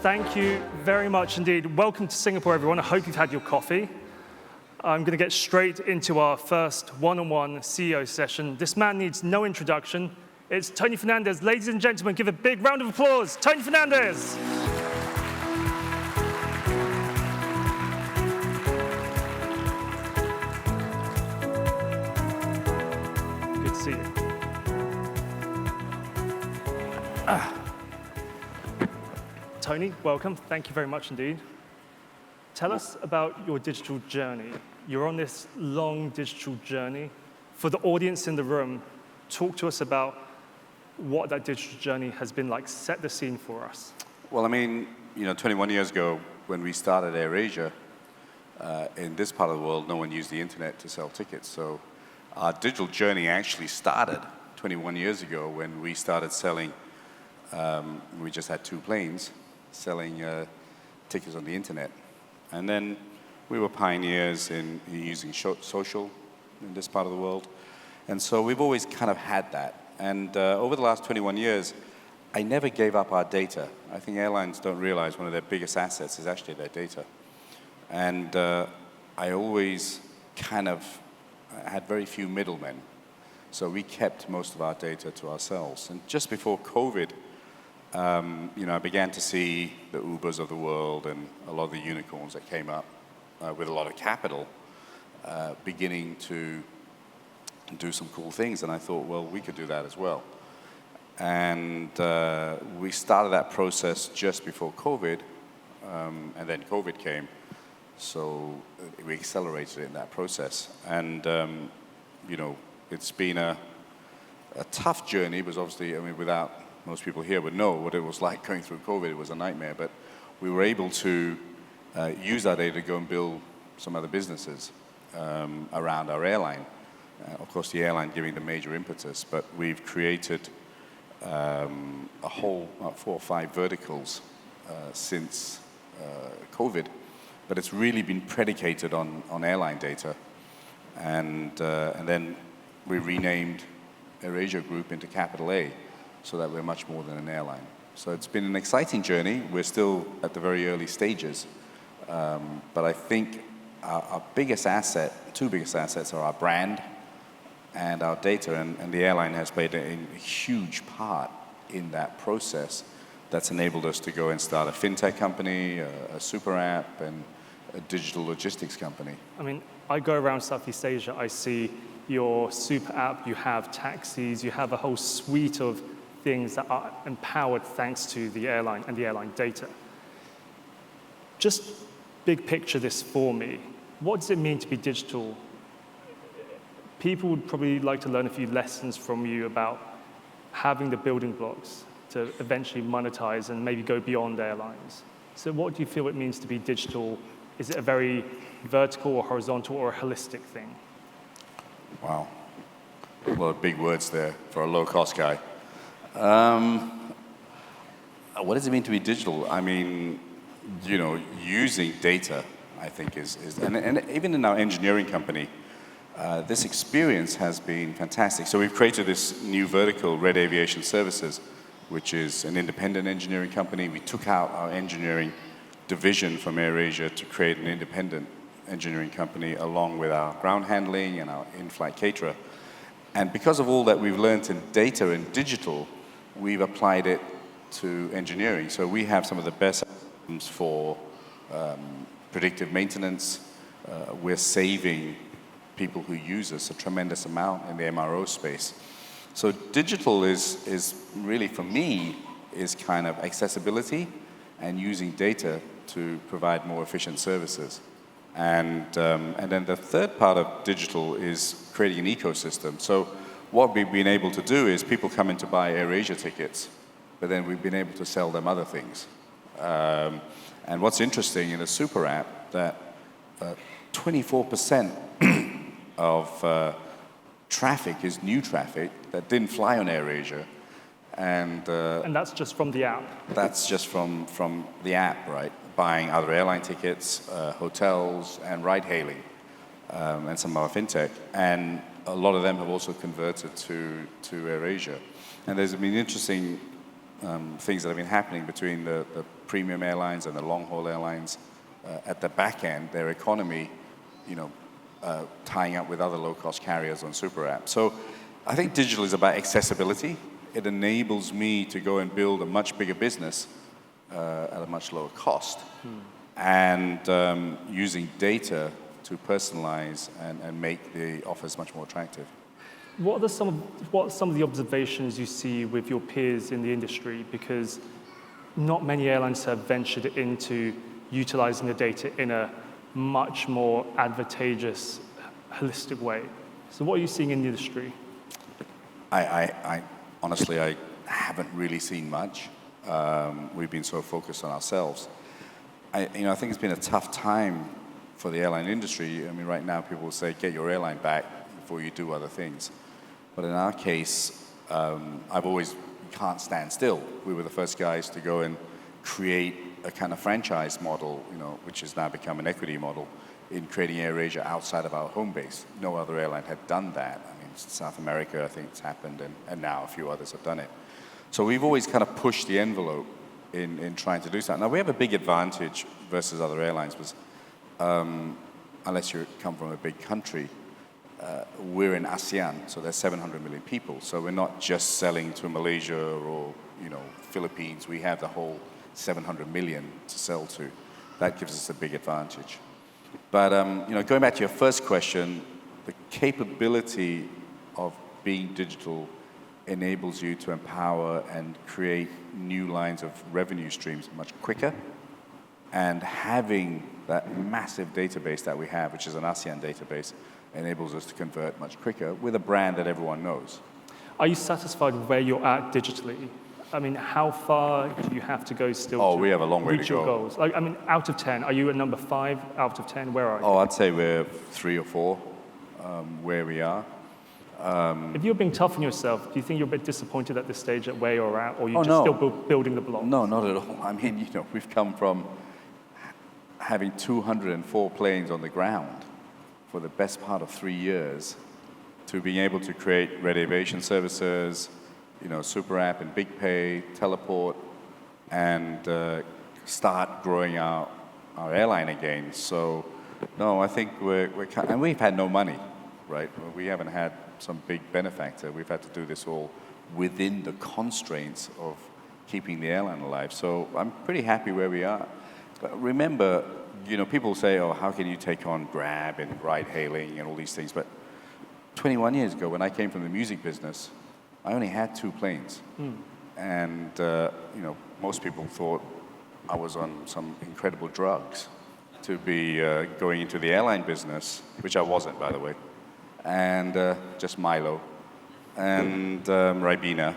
Thank you very much indeed. Welcome to Singapore, everyone. I hope you've had your coffee. I'm going to get straight into our first one-on-one CEO session. This man needs no introduction. It's Tony Fernandes. Ladies and gentlemen, give a big round of applause. Tony Fernandes. Good to see you. Tony, welcome. Thank you very much indeed. Tell us about your digital journey. You're on this long digital journey. For the audience in the room, talk to us about what that digital journey has been like. Set the scene for us. Well, I mean, 21 years ago, when we started AirAsia, in this part of the world, no one used the internet to sell tickets. So our digital journey actually started 21 years ago when we started selling, we just had 2 planes, selling tickets on the internet. And then we were pioneers in using social in this part of the world. And so we've always kind of had that. And over the last 21 years, I never gave up our data. I think airlines don't realize one of their biggest assets is actually their data. And I always kind of had very few middlemen. So we kept most of our data to ourselves. And just before COVID, I began to see the Ubers of the world and a lot of the unicorns that came up with a lot of capital beginning to do some cool things. And I thought, well, we could do that as well. And we started that process just before COVID, and then COVID came. So we accelerated in that process. And, it's been a tough journey, because obviously, without most people here would know what it was like going through COVID. It was a nightmare, but we were able to use our data to go and build some other businesses around our airline. Of course, the airline giving the major impetus, but we've created a whole 4 or 5 verticals since COVID, but it's really been predicated on airline data. And then we renamed AirAsia Group into capital A, so that we're much more than an airline. So it's been an exciting journey. We're still at the very early stages. But I think our biggest asset, 2 biggest assets, are our brand and our data. And the airline has played a huge part in that process that's enabled us to go and start a fintech company, a super app, and a digital logistics company. I go around Southeast Asia, I see your super app, you have taxis, you have a whole suite of things that are empowered thanks to the airline and the airline data. Just big picture this for me. What does it mean to be digital? People would probably like to learn a few lessons from you about having the building blocks to eventually monetize and maybe go beyond airlines. So what do you feel it means to be digital? Is it a very vertical or horizontal or a holistic thing? Wow. A lot of big words there for a low-cost guy. What does it mean to be digital? Using data, I think and even in our engineering company, this experience has been fantastic. So we've created this new vertical, Red Aviation Services, which is an independent engineering company. We took out our engineering division from AirAsia to create an independent engineering company along with our ground handling and our in-flight caterer. And because of all that we've learned in data and digital, we've applied it to engineering. So we have some of the best systems for predictive maintenance. We're saving people who use us a tremendous amount in the MRO space. So digital is really, for me, is kind of accessibility and using data to provide more efficient services. And then the third part of digital is creating an ecosystem. So what we've been able to do is people come in to buy AirAsia tickets, but then we've been able to sell them other things. And what's interesting in the super app, that 24% of traffic is new traffic that didn't fly on AirAsia. And that's just from the app? That's just from the app, right? Buying other airline tickets, hotels, and ride-hailing, and some of our fintech. And a lot of them have also converted to AirAsia. And there's been interesting things that have been happening between the premium airlines and the long-haul airlines. At the back end, their economy, tying up with other low-cost carriers on super apps. So I think digital is about accessibility. It enables me to go and build a much bigger business at a much lower cost, and using data to personalize and make the offers much more attractive. What are some of the observations you see with your peers in the industry? Because not many airlines have ventured into utilizing the data in a much more advantageous, holistic way. So what are you seeing in the industry? I honestly, I haven't really seen much. We've been so focused on ourselves. I think it's been a tough time for the airline industry. I mean, right now people will say, get your airline back before you do other things. But in our case, you can't stand still. We were the first guys to go and create a kind of franchise model, which has now become an equity model, in creating AirAsia outside of our home base. No other airline had done that. I mean, South America, I think it's happened, and now a few others have done it. So we've always kind of pushed the envelope in trying to do that. Now, we have a big advantage versus other airlines, because unless you come from a big country, we're in ASEAN, so there's 700 million people. So we're not just selling to Malaysia or Philippines. We have the whole 700 million to sell to. That gives us a big advantage. But going back to your first question, the capability of being digital enables you to empower and create new lines of revenue streams much quicker. And having that massive database that we have, which is an ASEAN database, enables us to convert much quicker with a brand that everyone knows. Are you satisfied with where you're at digitally? I mean, how far do you have to go still to we have a long way to reach your go. goals? Out of 10, are you at number 5 out of 10? Where are you? I'd say we're 3 or 4 where we are. If you're being tough on yourself, do you think you're a bit disappointed at this stage at where you're at, or you're still building the blocks? No, not at all. I mean, we've come from having 204 planes on the ground for the best part of 3 years to being able to create Red Aviation Services, super app and big pay, teleport, and start growing our airline again. So, no, I think and we've had no money, right? We haven't had some big benefactor. We've had to do this all within the constraints of keeping the airline alive. So I'm pretty happy where we are. But remember, people say, how can you take on Grab and ride-hailing and all these things? But 21 years ago, when I came from the music business, I only had 2 planes. And, most people thought I was on some incredible drugs to be going into the airline business, which I wasn't, by the way, and just Milo and Ribena.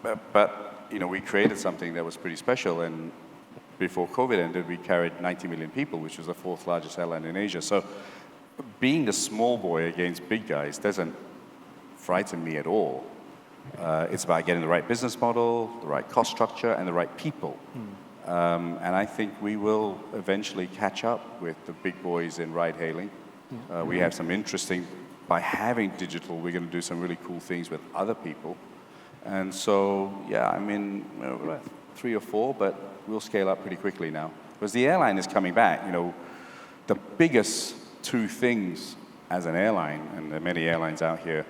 But we created something that was pretty special, and before COVID ended, we carried 90 million people, which was the 4th largest airline in Asia. So being the small boy against big guys doesn't frighten me at all. It's about getting the right business model, the right cost structure, and the right people. And I think we will eventually catch up with the big boys in ride-hailing. We have some interesting, by having digital, we're going to do some really cool things with other people. And so, we're at 3 or 4, but we'll scale up pretty quickly now. Because the airline is coming back. The biggest 2 things as an airline, and there are many airlines out here,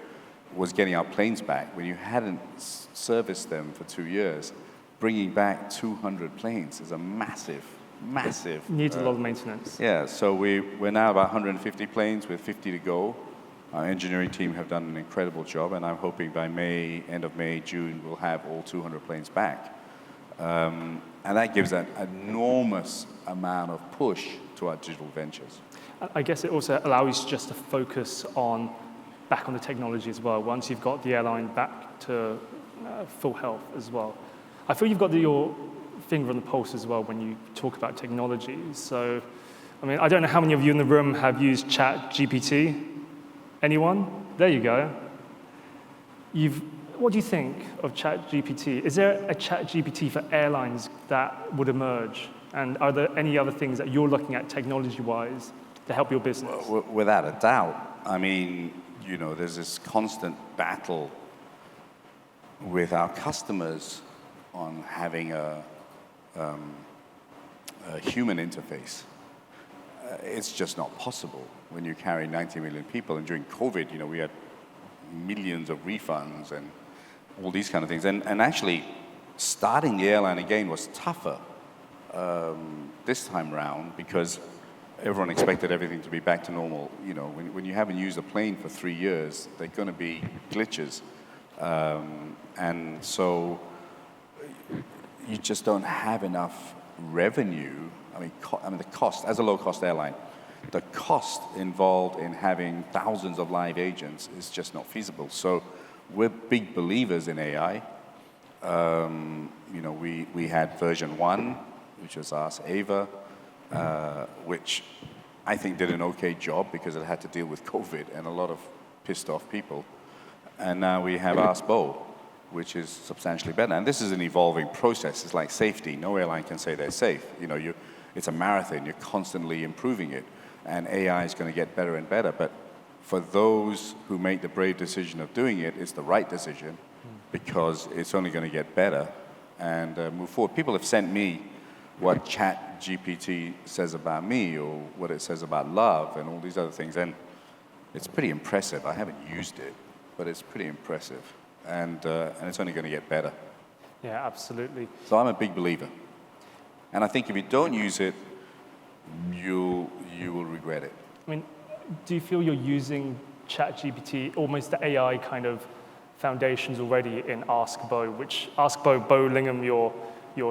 was getting our planes back. When you hadn't serviced them for 2 years, bringing back 200 planes is a massive. Needs a lot of maintenance. Yeah, so we're now about 150 planes with 50 to go. Our engineering team have done an incredible job, and I'm hoping by end of May, June, we'll have all 200 planes back. And that gives an enormous amount of push to our digital ventures. I guess it also allows you just to focus back on the technology as well, once you've got the airline back to full health as well. I feel you've got your finger on the pulse as well when you talk about technology. So, I don't know how many of you in the room have used ChatGPT. Anyone? There you go. What do you think of ChatGPT? Is there a ChatGPT for airlines that would emerge? And are there any other things that you're looking at technology-wise to help your business? Without a doubt. There's this constant battle with our customers on having a human interface. It's just not possible when you carry 90 million people. And during COVID, we had millions of refunds and all these kind of things. And actually, starting the airline again was tougher this time round because everyone expected everything to be back to normal. When you haven't used a plane for 3 years, there are going to be glitches. And so you just don't have enough revenue. The cost, as a low-cost airline, the cost involved in having thousands of live agents is just not feasible. So we're big believers in AI. We had version 1, which was Ask Ava, which I think did an okay job because it had to deal with COVID and a lot of pissed off people. And now we have Ask Bo, which is substantially better. And this is an evolving process. It's like safety. No airline can say they're safe. It's a marathon. You're constantly improving it. And AI is going to get better and better. But for those who make the brave decision of doing it, it's the right decision because it's only going to get better and move forward. People have sent me what ChatGPT says about me or what it says about love and all these other things. And it's pretty impressive. I haven't used it, but it's pretty impressive. And it's only going to get better. Yeah, absolutely. So I'm a big believer. And I think if you don't use it, you will regret it. Do you feel you're using ChatGPT, almost the AI kind of foundations already in Ask Bo, which Ask Bo Lingham, your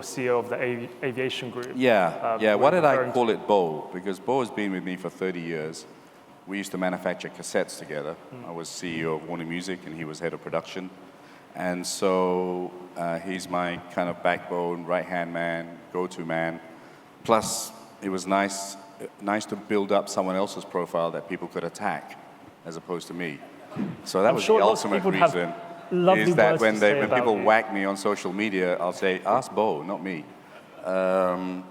CEO of the Aviation Group? Yeah. Why did I call it Bo? Because Bo has been with me for 30 years. We used to manufacture cassettes together. I was CEO of Warner Music, and he was head of production. And so he's my kind of backbone, right-hand man, go-to man. Plus, it was nice to build up someone else's profile that people could attack, as opposed to me. So that was the ultimate reason. Is that when people whack me on social media, I'll say, ask Bo, not me. And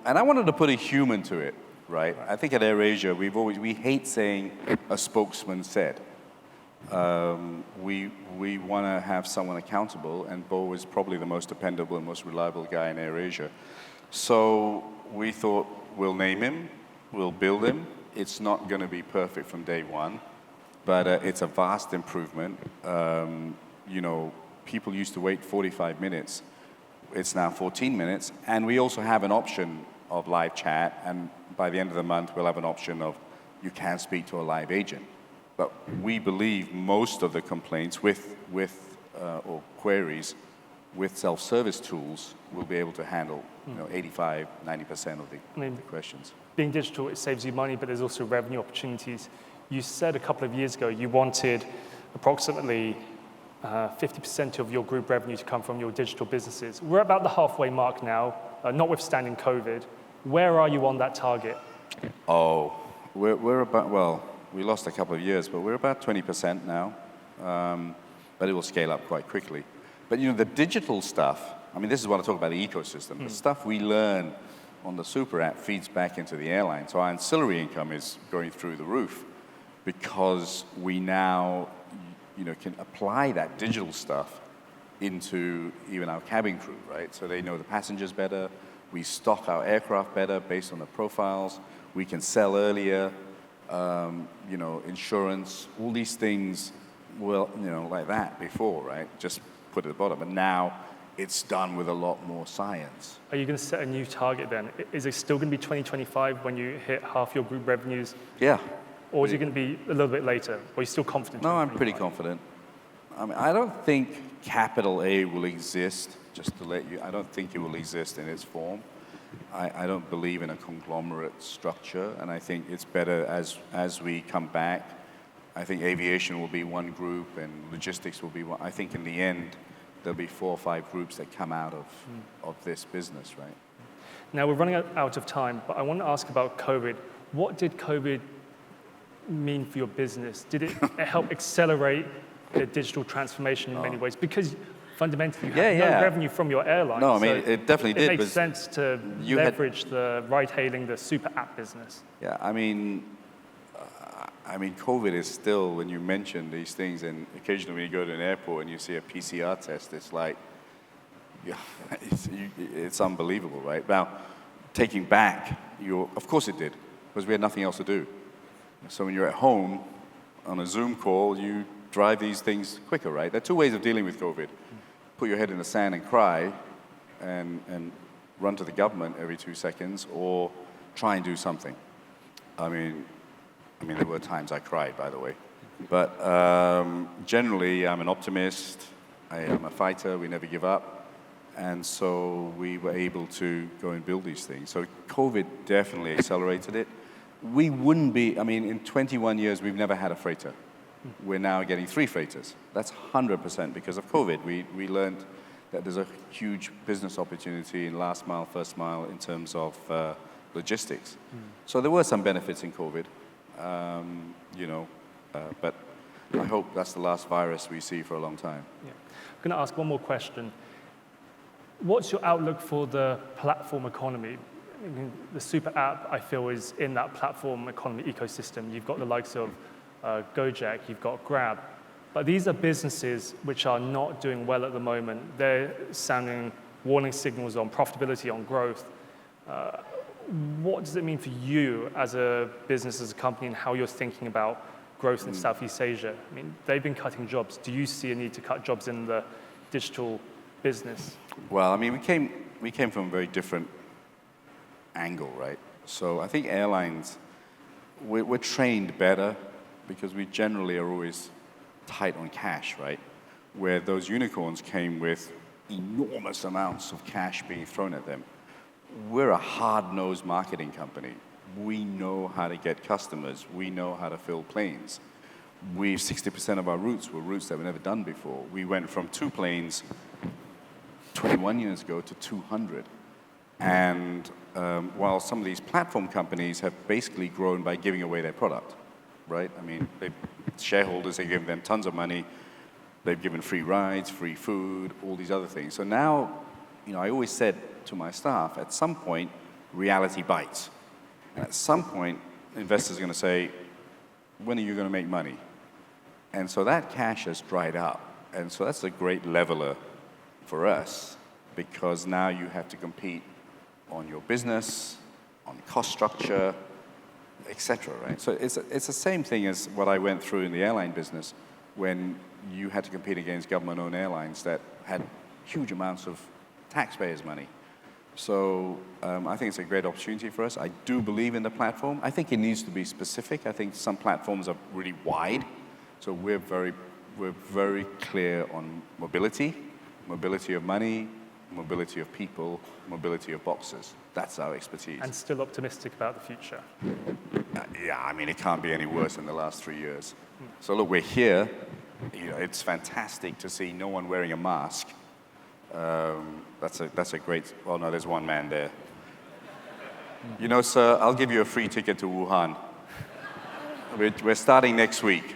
I wanted to put a human to it, right? I think at AirAsia, we hate saying a spokesman said. We want to have someone accountable, and Bo is probably the most dependable and most reliable guy in AirAsia. So we thought, we'll name him, we'll build him. It's not going to be perfect from day one, but it's a vast improvement. People used to wait 45 minutes. It's now 14 minutes, and we also have an option of live chat, and by the end of the month, we'll have an option of you can speak to a live agent. But we believe most of the complaints or queries with self-service tools will be able to handle 85, 90% of the questions. Being digital, it saves you money, but there's also revenue opportunities. You said a couple of years ago you wanted approximately 50% of your group revenue to come from your digital businesses. We're about the halfway mark now, notwithstanding COVID. Where are you on that target? We're about, we lost a couple of years, but we're about 20% now. But it will scale up quite quickly. But the digital stuff, this is what I talk about, the ecosystem. The stuff we learn on the super app feeds back into the airline. So our ancillary income is going through the roof because we now can apply that digital stuff into even our cabin crew, right? So they know the passengers better. We stock our aircraft better based on the profiles. We can sell earlier. Insurance, all these things, like that before, right? Just put it at the bottom. But now it's done with a lot more science. Are you going to set a new target then? Is it still going to be 2025 when you hit half your group revenues? Yeah. Or is it going to be a little bit later? Or are you still confident? No, I'm pretty confident. I don't think capital A will exist, just to let you, I don't think it will exist in its form. I don't believe in a conglomerate structure, and I think it's better as we come back. I think aviation will be one group, and logistics will be one. I think in the end, there'll be 4 or 5 groups that come out of this business, right? Now, we're running out of time, but I want to ask about COVID. What did COVID mean for your business? Did it help accelerate the digital transformation in many ways? Because fundamentally, you have no revenue from your airline. No, it definitely did. It makes sense to leverage the ride-hailing, the super app business. Yeah, COVID is still, when you mention these things, and occasionally when you go to an airport and you see a PCR test, it's like, Yeah, it's unbelievable, right? Now, taking back of course it did, because we had nothing else to do. So when you're at home on a Zoom call, you drive these things quicker, right? There are two ways of dealing with COVID. Put your head in the sand and cry and run to the government every 2 seconds, or try and do something. I mean, there were times I cried, by the way. But generally, I'm an optimist. I am a fighter. We never give up. And so we were able to go and build these things. So COVID definitely accelerated it. We wouldn't be, in 21 years, we've never had a freighter. We're now getting 3 freighters. That's 100% because of COVID. We learned that there's a huge business opportunity in last mile, first mile in terms of logistics. So there were some benefits in COVID, but I hope that's the last virus we see for a long time. Yeah. I'm going to ask one more question. What's your outlook for the platform economy? The super app, I feel, is in that platform economy ecosystem. You've got the likes of Gojek, you've got Grab. But these are businesses which are not doing well at the moment. They're sounding warning signals on profitability, on growth. What does it mean for you as a business, as a company, and how you're thinking about growth in Southeast Asia? They've been cutting jobs. Do you see a need to cut jobs in the digital business? Well, we came from a very different angle, right? So I think airlines, we're trained better because we generally are always tight on cash, right? Where those unicorns came with enormous amounts of cash being thrown at them. We're a hard-nosed marketing company. We know how to get customers. We know how to fill planes. 60% of our routes were routes that were never done before. We went from 2 planes 21 years ago to 200. And while some of these platform companies have basically grown by giving away their product, right? Shareholders, they give them tons of money. They've given free rides, free food, all these other things. So now, I always said to my staff, at some point, reality bites. And at some point, investors are going to say, when are you going to make money? And so that cash has dried up. And so that's a great leveler for us, because now you have to compete on your business, on cost structure, etc. Right? So it's the same thing as what I went through in the airline business when you had to compete against government-owned airlines that had huge amounts of taxpayers' money. So I think it's a great opportunity for us. I do believe in the platform. I think it needs to be specific. I think some platforms are really wide. So we're very clear on mobility of money, mobility of people, mobility of boxes. That's our expertise. And still optimistic about the future. Yeah, it can't be any worse than the last 3 years. So look, we're here. It's fantastic to see no one wearing a mask. That's a great. Well, no, there's one man there. Sir, I'll give you a free ticket to Wuhan. We're starting next week.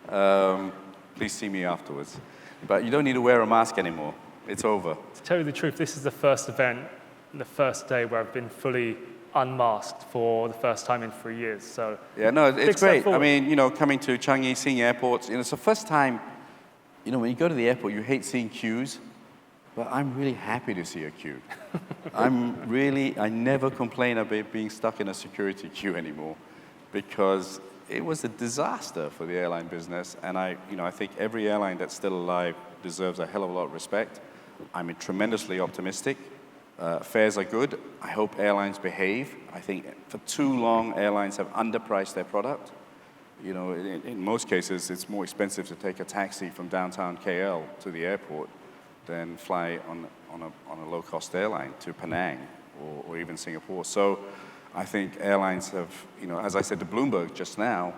Please see me afterwards. But you don't need to wear a mask anymore. It's over. To tell you the truth, this is the first event, the first day where I've been fully unmasked for the first time in 3 years. So yeah, no, it's great. Coming to Changi, seeing airports. It's the first time. When you go to the airport, you hate seeing queues, but I'm really happy to see a queue. I never complain about being stuck in a security queue anymore, because it was a disaster for the airline business, and I think every airline that's still alive deserves a hell of a lot of respect. I'm tremendously optimistic. Fares are good. I hope airlines behave. I think for too long, airlines have underpriced their product. In most cases, it's more expensive to take a taxi from downtown KL to the airport than fly on a low-cost airline to Penang or even Singapore. So I think airlines have, as I said to Bloomberg just now,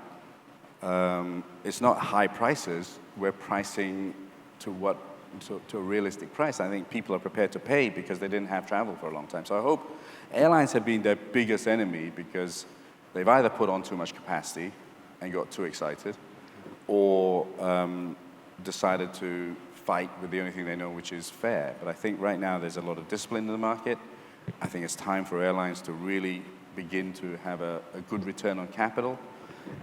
it's not high prices. We're pricing to a realistic price. I think people are prepared to pay because they didn't have travel for a long time. So I hope airlines have been their biggest enemy because they've either put on too much capacity and got too excited, or decided to fight with the only thing they know, which is fare. But I think right now there's a lot of discipline in the market. I think it's time for airlines to really begin to have a good return on capital.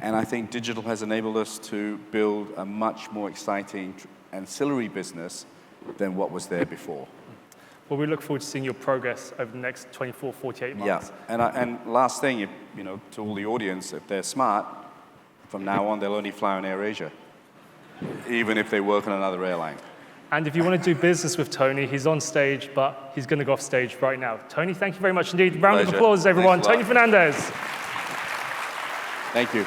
And I think digital has enabled us to build a much more exciting ancillary business than what was there before. Well, we look forward to seeing your progress over the next 24, 48 months. Yeah, and last thing, you know, to all the audience, if they're smart, from now on they'll only fly on AirAsia, even if they work on another airline. And if you want to do business with Tony, he's on stage, but he's going to go off stage right now. Tony, thank you very much indeed. Round of applause, everyone. Tony Fernandes. Thank you.